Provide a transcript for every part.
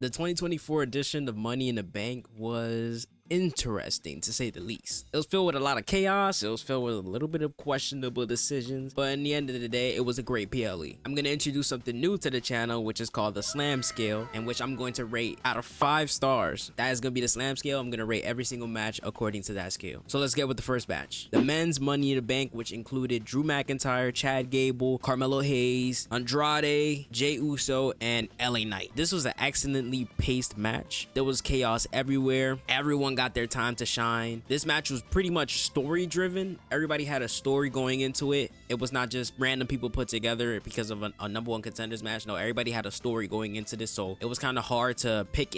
The 2024 edition of Money in the Bank was interesting, to say the least. It was filled with a lot of chaos. It was filled with a little bit of questionable decisions, but in the end of the day, it was a great PLE. I'm going to introduce something new to the channel, which is called the Slam Scale, in which I'm going to rate out of 5 stars. That is going to be the Slam Scale. I'm going to rate every single match according to that scale. So let's get with the first match. The men's Money in the Bank, which included Drew McIntyre, Chad Gable, Carmelo Hayes, Andrade, Jey Uso, and LA Knight. This was an excellently paced match. There was chaos everywhere. Everyone got their time to shine. This match was pretty much story driven. Everybody had a story going into it. It was not just random people put together because of a #1 contenders match. No, everybody had a story going into this, so it was kind of hard to pick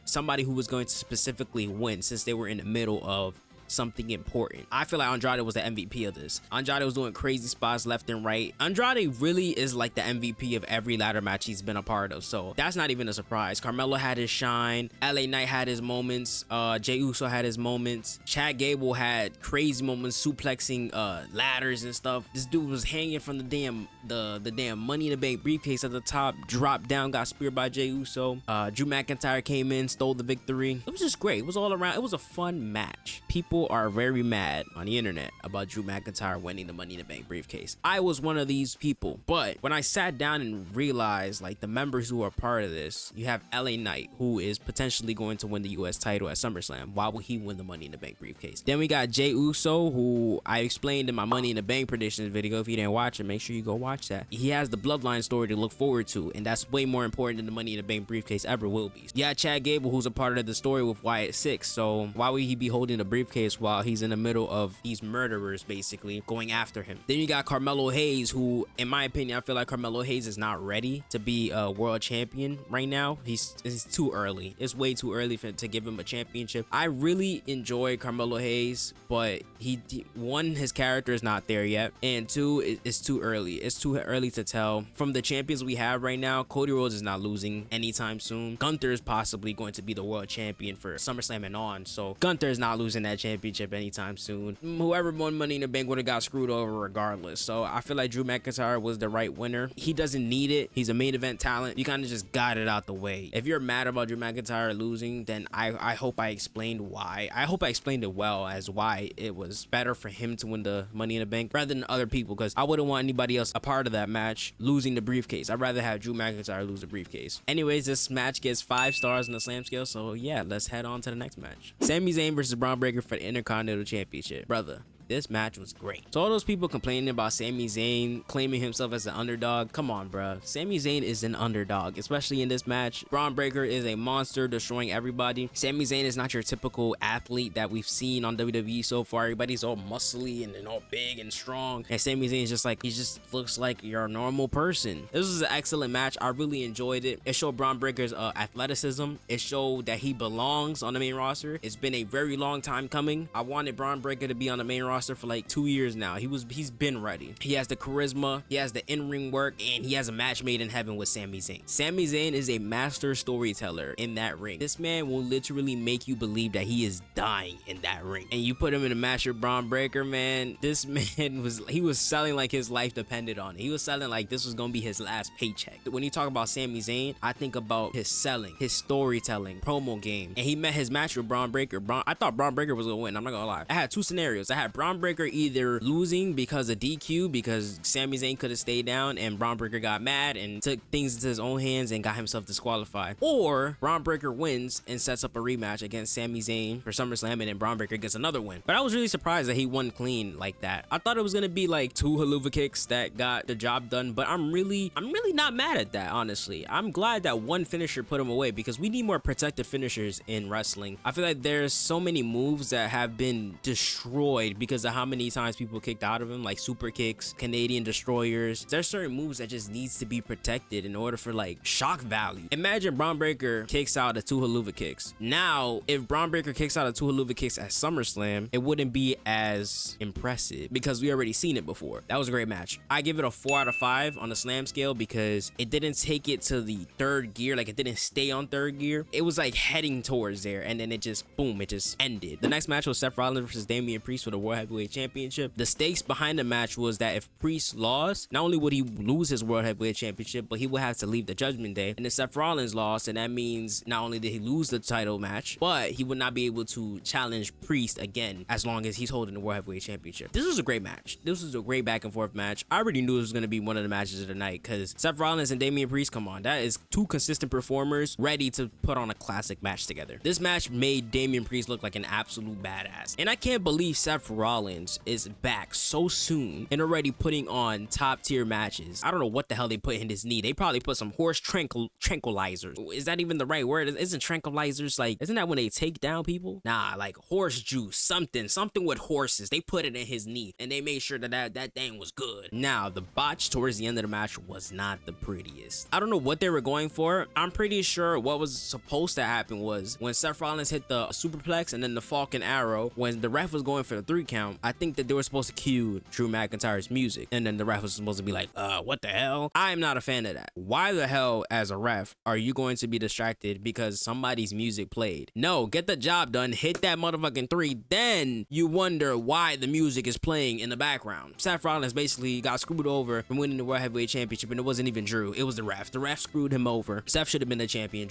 somebody who was going to specifically win since they were in the middle of something important. I feel like Andrade was the MVP of this. Andrade was doing crazy spots left and right. Andrade really is like the MVP of every ladder match he's been a part of, so that's not even a surprise. Carmelo had his shine. LA Knight had his moments. Jey Uso had his moments. Chad Gable had crazy moments, suplexing ladders and stuff. This dude was hanging from the damn Money in the Bank briefcase at the top, dropped down, got speared by Jey Uso. Drew McIntyre came in, stole the victory. It was just great. It was all around. It was a fun match. People are very mad on the internet about Drew McIntyre winning the Money in the Bank briefcase. I was one of these people, but when I sat down and realized like the members who are part of this, you have LA Knight, who is potentially going to win the US title at SummerSlam. Why would he win the Money in the Bank briefcase? Then we got Jey Uso, who I explained in my Money in the Bank predictions video. If you didn't watch it, make sure you go watch that. He has the bloodline story to look forward to, and that's way more important than the Money in the Bank briefcase ever will be. Yeah, Chad Gable, who's a part of the story with Wyatt Six, so why would he be holding the briefcase while he's in the middle of these murderers basically going after him? Then you got Carmelo Hayes, who in my opinion, I feel like Carmelo Hayes is not ready to be a world champion right now. It's too early. It's way too early to give him a championship. I really enjoy Carmelo Hayes, but one, his character is not there yet, and two, it's too early. It's too early to tell. From the champions we have right now, Cody Rhodes is not losing anytime soon. Gunther is possibly going to be the world champion for SummerSlam and on, so Gunther is not losing that championship anytime soon. Whoever won Money in the Bank would have got screwed over regardless, so I feel like Drew McIntyre was the right winner. He doesn't need it. He's a main event talent. You kind of just got it out the way. If you're mad about Drew McIntyre losing, then I hope I explained why. I hope I explained it well as why it was better for him to win the Money in the Bank rather than other people, because I wouldn't want anybody else a part of that match losing the briefcase. I'd rather have Drew McIntyre lose the briefcase. Anyways, this match gets 5 stars on the Slam scale, so yeah, let's head on to the next match. Sami Zayn versus Braun Breaker for the Intercontinental Championship. Brother, this match was great. So all those people complaining about Sami Zayn claiming himself as an underdog, come on, bro. Sami Zayn is an underdog, especially in this match. Braun Breaker is a monster destroying everybody. Sami Zayn is not your typical athlete that we've seen on WWE so far. Everybody's all muscly and all big and strong, and Sami Zayn is just like, he just looks like you're a normal person. This was an excellent match. I really enjoyed it. It showed Braun Breaker's athleticism. It showed that he belongs on the main roster. It's been a very long time coming. I wanted Braun Breaker to be on the main roster for like 2 years now. He's been ready. He has the charisma, he has the in-ring work, and he has a match made in heaven with Sami Zayn. Sami Zayn is a master storyteller in that ring. This man will literally make you believe that he is dying in that ring. And you put him in a match with Braun Breaker, man, this man was selling like his life depended on it. He was selling like this was gonna be his last paycheck. When you talk about Sami Zayn, I think about his selling, his storytelling, promo game. And he met his match with Braun Breaker. I thought Braun Breaker was gonna win. I'm not gonna lie. I had 2 scenarios. I had Braun Breaker either losing because of DQ, because Sami Zayn could have stayed down and Braun Breaker got mad and took things into his own hands and got himself disqualified, or Braun Breaker wins and sets up a rematch against Sami Zayn for SummerSlam, and then Braun Breaker gets another win. But I was really surprised that he won clean like that. I thought it was gonna be like 2 haluva kicks that got the job done, but I'm really not mad at that, honestly. I'm glad that one finisher put him away, because we need more protected finishers in wrestling. I feel like there's so many moves that have been destroyed because of how many times people kicked out of him, like super kicks, Canadian destroyers. There's certain moves that just needs to be protected in order for like shock value. Imagine Braun Breaker kicks out of 2 haluva kicks. Now, if Braun Breaker kicks out of 2 haluva kicks at SummerSlam, it wouldn't be as impressive because we already seen it before. That was a great match. I give it a 4 out of 5 on the Slam scale because it didn't take it to the 3rd gear. Like, it didn't stay on 3rd gear. It was like heading towards there, and then it just boom, it just ended. The next match was Seth Rollins versus Damian Priest for the World Heavyweight Championship. The stakes behind the match was that if Priest lost, not only would he lose his World Heavyweight Championship, but he would have to leave the Judgment Day. And if Seth Rollins lost, and that means not only did he lose the title match, but he would not be able to challenge Priest again as long as he's holding the World Heavyweight Championship. This was a great match. This was a great back and forth match. I already knew it was going to be one of the matches of the night because Seth Rollins and Damian Priest, come on, that is two consistent performers ready to put on a classic match together. This match made Damian Priest look like an absolute badass. And I can't believe Seth Rollins is back so soon and already putting on top tier matches. I don't know what the hell they put in his knee. They probably put some horse tranquilizers. Is that even the right word? Isn't tranquilizers like, isn't that when they take down people? Nah, like horse juice, something with horses. They put it in his knee and they made sure that thing was good. Now, the botch towards the end of the match was not the prettiest. I don't know what they were going for. I'm pretty sure what was supposed to happen was when Seth Rollins hit the superplex and then the Falcon Arrow, when the ref was going for the 3 count, I think that they were supposed to cue Drew McIntyre's music, and then the ref was supposed to be like, what the hell? I am not a fan of that. Why the hell, as a ref, are you going to be distracted because somebody's music played? No, get the job done, hit that motherfucking 3, then you wonder why the music is playing in the background. Seth Rollins basically got screwed over from winning the World Heavyweight Championship, and it wasn't even Drew, it was the ref. The ref screwed him over. Seth should have been the champion.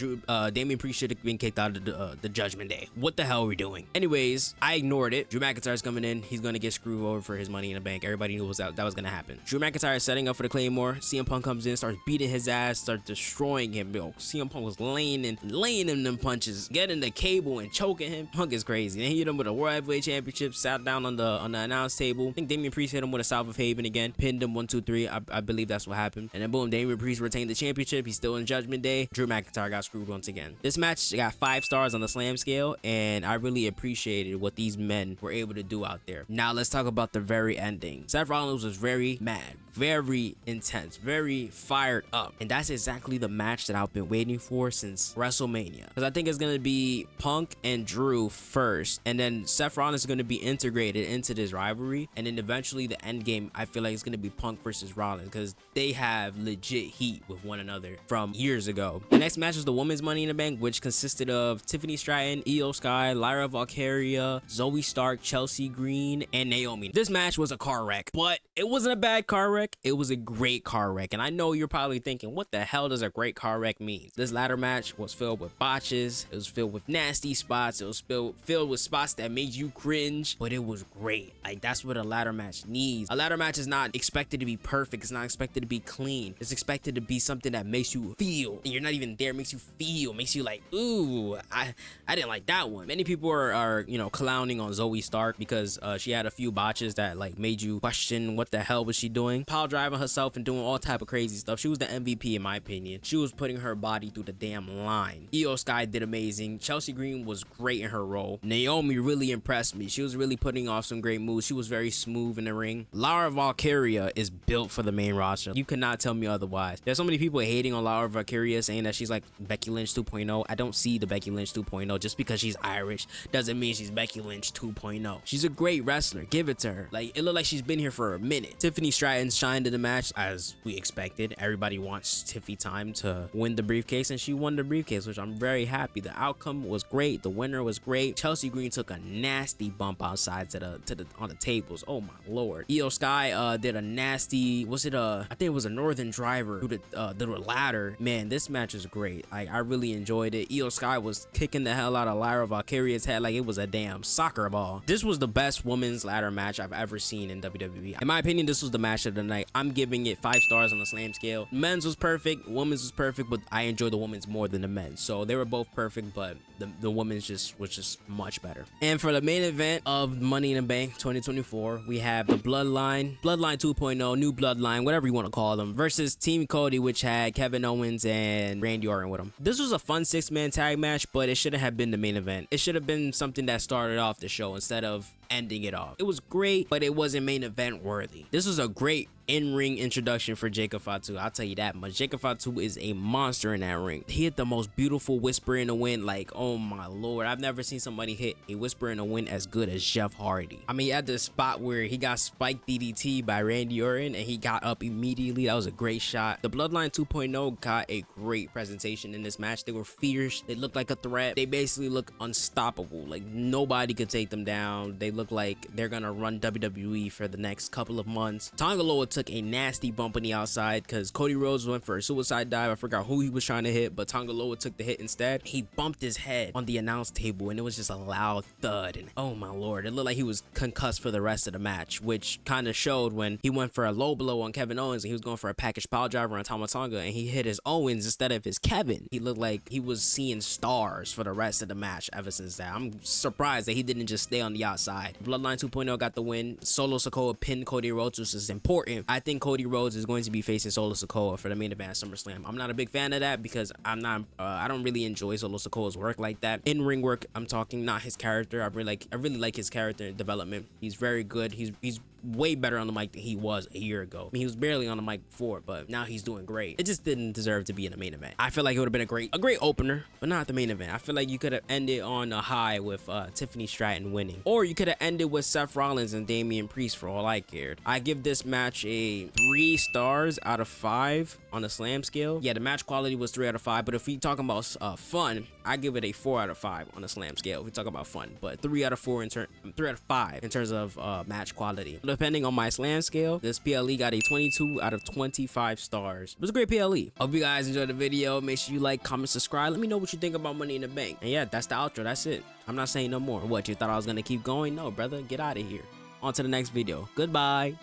Damian Priest should have been kicked out of the Judgment Day. What the hell are we doing? Anyways, I ignored it. Drew McIntyre's coming in. He's going to get screwed over for his Money in the Bank. Everybody knew that was going to happen. Drew McIntyre is setting up for the Claymore. CM Punk comes in, starts beating his ass, starts destroying him. Yo, CM Punk was laying him them punches, getting the cable and choking him. Punk is crazy. Then he hit him with a World Heavyweight Championship, sat down on the announce table. I think Damian Priest hit him with a South of Haven again, pinned him 1, 2, 3. I believe that's what happened. And then boom, Damian Priest retained the championship. He's still in Judgment Day. Drew McIntyre got screwed once again. This match got 5 stars on the Slam scale, and I really appreciated what these men were able to do out there. Now let's talk about the very ending. Seth Rollins was very mad, very intense, very fired up, and that's exactly the match that I've been waiting for since WrestleMania, because I think it's gonna be Punk and Drew first, and then Seth Rollins is gonna be integrated into this rivalry, and then eventually the end game, I feel like it's gonna be Punk versus Rollins, because they have legit heat with one another from years ago. The next match was the Women's Money in the Bank, which consisted of Tiffany Stratton, Io Sky, Lyra Valkyria, Zoe Stark, Chelsea Green, and Naomi. This match was a car wreck, but it wasn't a bad car wreck. It was a great car wreck, and I know you're probably thinking, what the hell does a great car wreck mean? This ladder match was filled with botches. It was filled with nasty spots. It was filled with spots that made you cringe, but it was great. Like, that's what a ladder match needs. A ladder match is not expected to be perfect. It's not expected to be clean. It's expected to be something that makes you feel, and you're not even there, makes you feel, makes you like, ooh, I didn't like that one. Many people are you know, clowning on Zoe Stark because she had a few botches that like made you question what the hell was she doing, pile driving herself and doing all type of crazy stuff. She was the MVP in my opinion. She was putting her body through the damn line. Io Sky did amazing. Chelsea Green was great in her role. Naomi really impressed me. She was really putting off some great moves. She was very smooth in the ring. Lyra Valkyria is built for the main roster. You cannot tell me otherwise. There's so many people hating on Lyra Valkyria, saying that she's like Becky Lynch 2.0. I don't see the Becky Lynch 2.0. Just because she's Irish doesn't mean she's Becky Lynch 2.0. She's a great wrestler. Give it to her. Like, it looked like she's been here for a minute. Tiffany Stratton shined in the match as we expected. Everybody wants Tiffy time to win the briefcase, and she won the briefcase, which I'm very happy. The outcome was great. The winner was great. Chelsea Green took a nasty bump outside on the tables. Oh my lord. Io Sky did a nasty, I think it was a northern driver through the ladder. Man, this match is great. I really enjoyed it. Io Sky was kicking the hell out of Lyra Valkyria's head like it was a damn soccer ball. This was the best women's ladder match I've ever seen in WWE. In my opinion, this was the match of the night. I'm giving it 5 stars on the Slam scale. Men's was perfect, women's was perfect, but I enjoyed the women's more than the men's. So they were both perfect, but the women's was just much better. And for the main event of Money in the Bank 2024, we have the Bloodline 2.0, New Bloodline, whatever you want to call them, versus Team Cody, which had Kevin Owens and Randy Orton with them. This was a fun 6-man tag match, but it shouldn't have been the main event. It should have been something that started off the show instead of ending it off. It was great, but it wasn't main event worthy. This was a great in-ring introduction for Jacob Fatu. I'll tell you that much. Jacob Fatu is a monster in that ring. He hit the most beautiful whisper in the wind. Like, oh my lord, I've never seen somebody hit a whisper in the wind as good as Jeff Hardy. I mean, at the spot where he got spiked DDT by Randy Orton and he got up immediately, that was a great shot. The Bloodline 2.0 got a great presentation in this match. They were fierce. They looked like a threat. They basically looked unstoppable. Like, nobody could take them down. They looked look like they're gonna run WWE for the next couple of months. Tonga Loa took a nasty bump on the outside because Cody Rhodes went for a suicide dive. I forgot who he was trying to hit, but Tonga Loa took the hit instead. He bumped his head on the announce table and it was just a loud thud, and oh my lord, it looked like he was concussed for the rest of the match, which kind of showed when he went for a low blow on Kevin Owens and he was going for a package pile driver on Tama Tonga and he hit his Owens instead of his Kevin. He looked like he was seeing stars for the rest of the match ever since that. I'm surprised that he didn't just stay on the outside. Bloodline 2.0 got the win. Solo Sikoa pinned Cody Rhodes, which is important. I think Cody Rhodes is going to be facing Solo Sikoa for the main event at SummerSlam. I'm not a big fan of that because I don't really enjoy Solo Sikoa's work like that. In ring work, I'm talking, not his character. I really like his character development. He's very good. He's way better on the mic than he was a year ago. I mean, he was barely on the mic before, but now he's doing great. It just didn't deserve to be in the main event. I feel like it would have been a great opener, but not the main event. I feel like you could have ended on a high with Tiffany Stratton winning, or you could have ended with Seth Rollins and Damian Priest for all I cared. I give this match a 3 stars out of 5 on the slam scale. Yeah, the match quality was 3 out of 5, but if we talking about fun, I give it a 4 out of 5 on the slam scale. If we talk about fun, but 3 out of 5 in terms of match quality. Depending on my slam scale, this PLE got a 22 out of 25 stars. It was a great PLE. Hope you guys enjoyed the video. Make sure you like, comment, subscribe. Let me know what you think about Money in the Bank. And yeah, that's the outro. That's it. I'm not saying no more. What, you thought I was gonna keep going? No, brother, get out of here. On to the next video. Goodbye.